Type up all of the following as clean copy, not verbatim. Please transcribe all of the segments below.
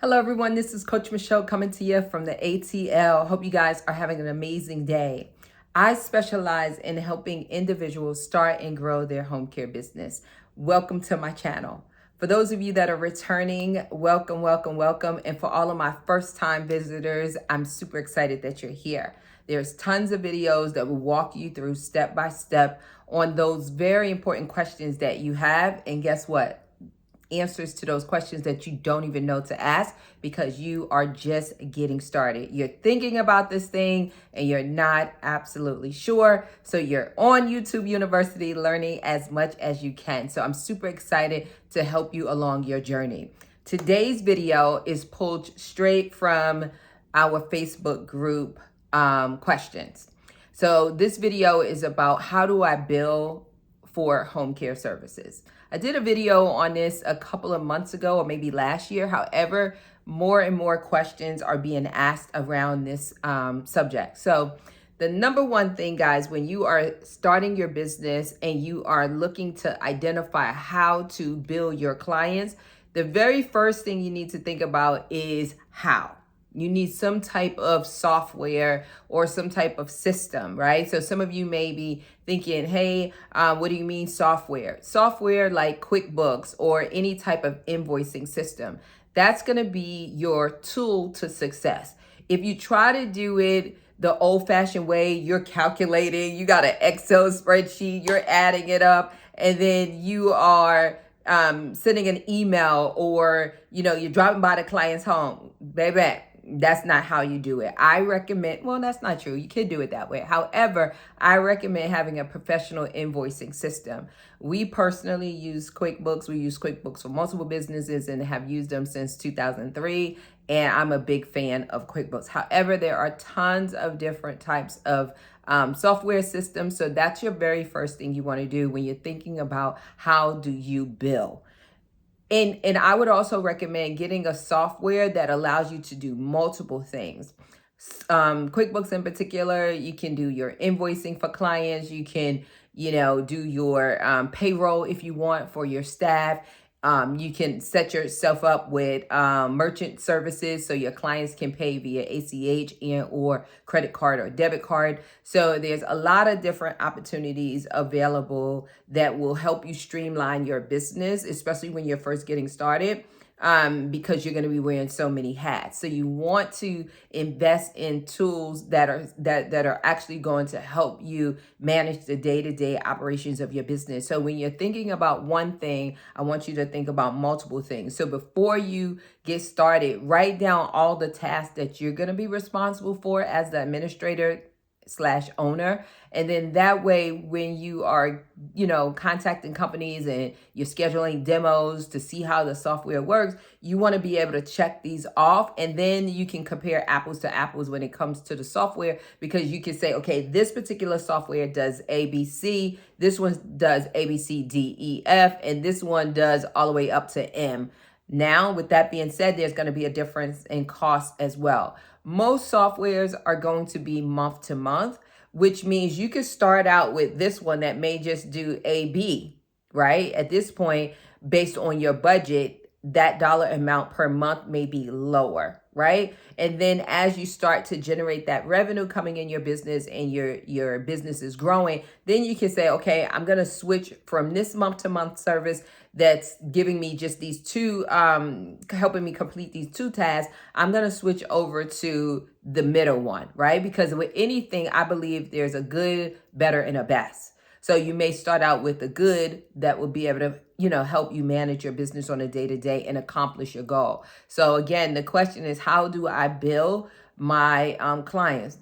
Hello, everyone. This is Coach Michele coming to you from the ATL. Hope you guys are having an amazing day. I specialize in helping individuals start and grow their home care business. Welcome to my channel. For those of you that are returning, welcome, welcome, welcome. And for all of my first time visitors, I'm super excited that you're here. There's tons of videos that will walk you through step by step on those very important questions that you have. And guess what? Answers to those questions that you don't even know to ask because you are just getting started. You're thinking about this thing and you're not absolutely sure. So you're on YouTube University learning as much as you can. So I'm super excited to help you along your journey. Today's video is pulled straight from our Facebook group questions. So this video is about how do I bill for home care services. I did a video on this a couple of months ago or maybe last year. However, more and more questions are being asked around this subject. So the number one thing, guys, when you are starting your business and you are looking to identify how to bill your clients, the very first thing you need to think about is how. You need some type of software or some type of system, right? So some of you may be thinking, hey, what do you mean software? Software like QuickBooks or any type of invoicing system. That's going to be your tool to success. If you try to do it the old-fashioned way, you're calculating, you got an Excel spreadsheet, you're adding it up, and then you are sending an email or, you're dropping by the client's home. Baby, that's not how you do it. I recommend, well, that's not true. You can do it that way. However, I recommend having a professional invoicing system. We personally use QuickBooks. We use QuickBooks for multiple businesses and have used them since 2003. And I'm a big fan of QuickBooks. However, there are tons of different types of software systems. So that's your very first thing you want to do when you're thinking about how do you bill. And I would also recommend getting a software that allows you to do multiple things. QuickBooks in particular, you can do your invoicing for clients. You can, do your payroll if you want for your staff. You can set yourself up with merchant services so your clients can pay via ACH and or credit card or debit card. So there's a lot of different opportunities available that will help you streamline your business, especially when you're first getting started. Because you're going to be wearing so many hats. So you want to invest in tools that are actually going to help you manage the day-to-day operations of your business. So when you're thinking about one thing, I want you to think about multiple things. So before you get started, write down all the tasks that you're going to be responsible for as the administrator / owner. And then that way, when you are, contacting companies and you're scheduling demos to see how the software works, you want to be able to check these off. And then you can compare apples to apples when it comes to the software, because you can say, okay, this particular software does ABC, this one does ABCDEF, and this one does all the way up to M. Now, with that being said, there's going to be a difference in cost as well. Most softwares are going to be month to month, which means you could start out with this one that may just do AB, right? At this point, based on your budget, that dollar amount per month may be lower, right? And then as you start to generate that revenue coming in your business and your business is growing, then you can say, okay, I'm going to switch from this month to month service that's giving me just these two, helping me complete these two tasks. I'm going to switch over to the middle one, right? Because with anything, I believe there's a good, better, and a best. So you may start out with the good that will be able to, help you manage your business on a day-to-day and accomplish your goal. So again, the question is, how do I bill my clients?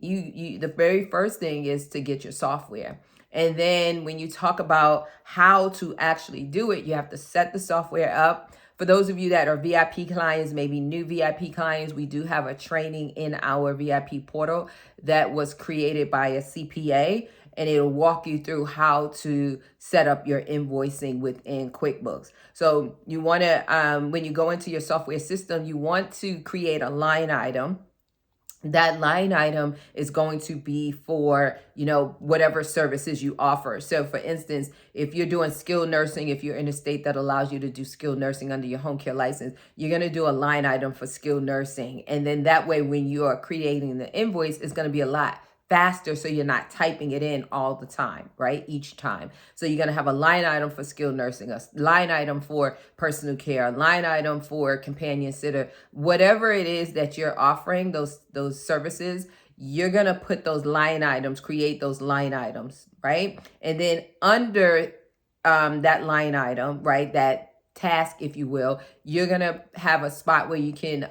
The very first thing is to get your software. And then when you talk about how to actually do it, you have to set the software up. For those of you that are VIP clients, maybe new VIP clients, we do have a training in our VIP portal that was created by a CPA, and it'll walk you through how to set up your invoicing within QuickBooks. So you want to, when you go into your software system, you want to create a line item that line item is going to be for, whatever services you offer. So for instance, if you're doing skilled nursing, if you're in a state that allows you to do skilled nursing under your home care license, you're going to do a line item for skilled nursing. And then that way, when you are creating the invoice, it's going to be a lot faster, so you're not typing it in all the time, right? Each time. So you're going to have a line item for skilled nursing, a line item for personal care, a line item for companion sitter, whatever it is that you're offering, those services, you're going to put those line items, create those line items, right? And then under that line item, right, that task, if you will, you're going to have a spot where you can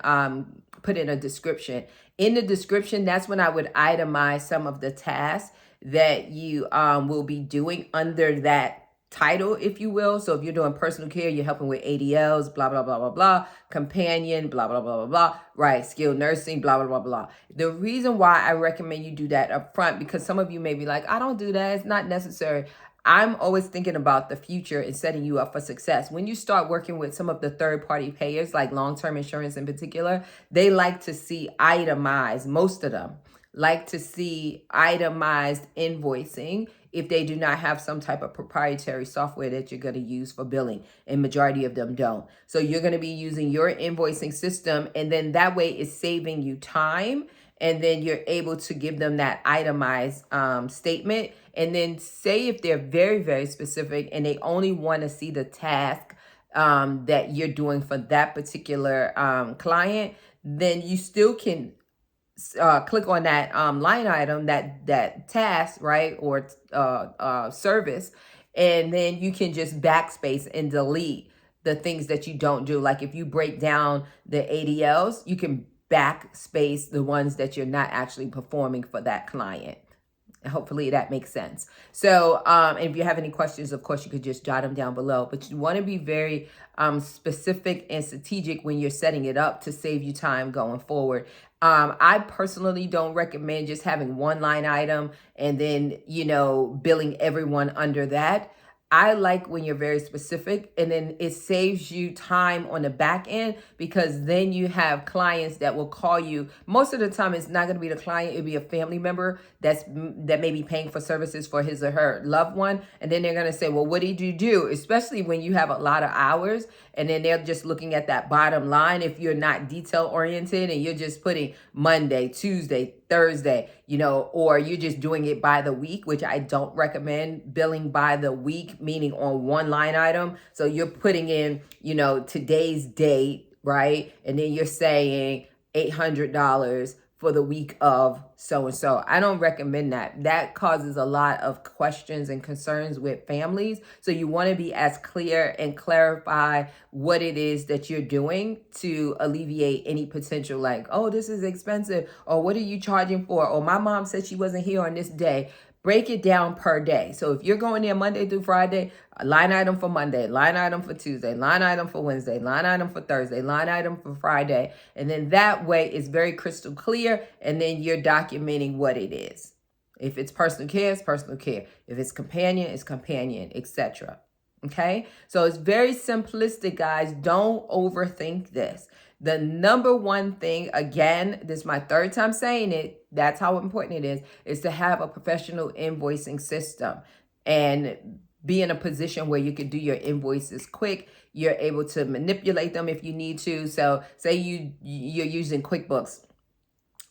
put in a description. In the description, that's when I would itemize some of the tasks that you will be doing under that title, if you will. So if you're doing personal care, you're helping with ADLs, blah, blah, blah, blah, blah, companion, blah, blah, blah, blah, blah, right? Skilled nursing, blah, blah, blah, blah. The reason why I recommend you do that up front, because some of you may be like, I don't do that. It's not necessary. I'm always thinking about the future and setting you up for success. When you start working with some of the third-party payers, like long-term insurance in particular, they like to see itemized, most of them like to see itemized invoicing if they do not have some type of proprietary software that you're going to use for billing, and majority of them don't. So you're going to be using your invoicing system, and then that way it's saving you time, and then you're able to give them that itemized statement. And then say if they're very, very specific and they only want to see the task that you're doing for that particular client, then you still can click on that line item, that task, right, or service, and then you can just backspace and delete the things that you don't do. Like if you break down the ADLs, you can backspace the ones that you're not actually performing for that client. Hopefully that makes sense. So, and if you have any questions, of course, you could just jot them down below. But you want to be very specific and strategic when you're setting it up to save you time going forward. I personally don't recommend just having one line item and then, billing everyone under that. I like when you're very specific, and then it saves you time on the back end, because then you have clients that will call you. Most of the time, it's not going to be the client. It'll be a family member that may be paying for services for his or her loved one. And then they're going to say, well, what did you do? Especially when you have a lot of hours, and then they're just looking at that bottom line. If you're not detail oriented and you're just putting Monday, Tuesday, Thursday, or you're just doing it by the week, which I don't recommend. Billing by the week, meaning on one line item. So you're putting in, today's date, right? And then you're saying $800 for the week of so-and-so. I don't recommend that. That causes a lot of questions and concerns with families. So you want to be as clear and clarify what it is that you're doing to alleviate any potential, like, oh, this is expensive, or what are you charging for? Or my mom said she wasn't here on this day. Break it down per day. So if you're going there Monday through Friday, a line item for Monday, line item for Tuesday, line item for Wednesday, line item for Thursday, line item for Friday. And then that way it's very crystal clear. And then you're documenting what it is. If it's personal care, it's personal care. If it's companion, it's companion, etc. Okay? So it's very simplistic, guys. Don't overthink this. The number one thing, again, this is my third time saying it, that's how important it is to have a professional invoicing system and be in a position where you can do your invoices quick. You're able to manipulate them if you need to. So say you're using QuickBooks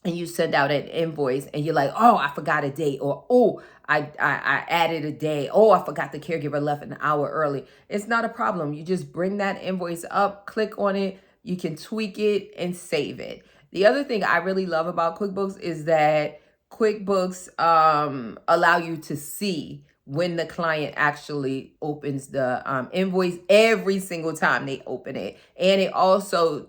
and you send out an invoice and you're like, oh, I forgot a date, or, oh, I added a day. Oh, I forgot the caregiver left an hour early. It's not a problem. You just bring that invoice up, click on it. You can tweak it and save it. The other thing I really love about QuickBooks is that QuickBooks allow you to see when the client actually opens the invoice every single time they open it. And it also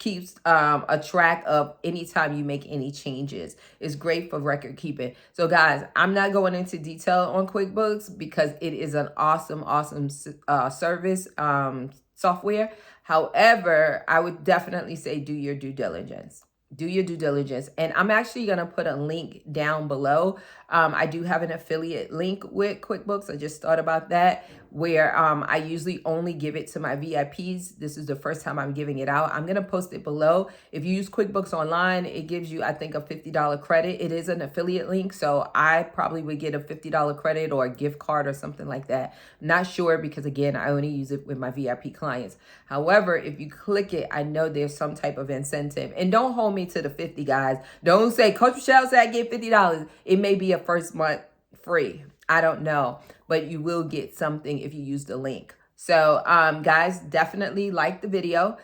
keeps a track of anytime you make any changes. It's great for record keeping. So guys, I'm not going into detail on QuickBooks because it is an awesome service software. However, I would definitely say do your due diligence. Do your due diligence. And I'm actually going to put a link down below I do have an affiliate link with QuickBooks. I just thought about that, where I usually only give it to my VIPs. This is the first time I'm giving it out. I'm going to post it below. If you use QuickBooks Online, it gives you, I think, a $50 credit. It is an affiliate link, so I probably would get a $50 credit or a gift card or something like that. Not sure, because again, I only use it with my VIP clients. However, if you click it, I know there's some type of incentive. And don't hold me to the 50, guys. Don't say, Coach Michele said I get $50. It may be a first month free. I don't know, but you will get something if you use the link. So guys, definitely like the video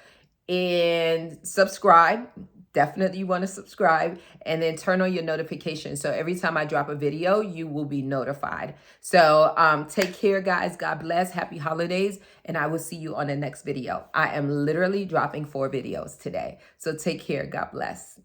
and subscribe. Definitely you want to subscribe, and then turn on your notifications. So every time I drop a video, you will be notified. So take care, guys. God bless. Happy holidays. And I will see you on the next video. I am literally dropping 4 videos today. So take care. God bless.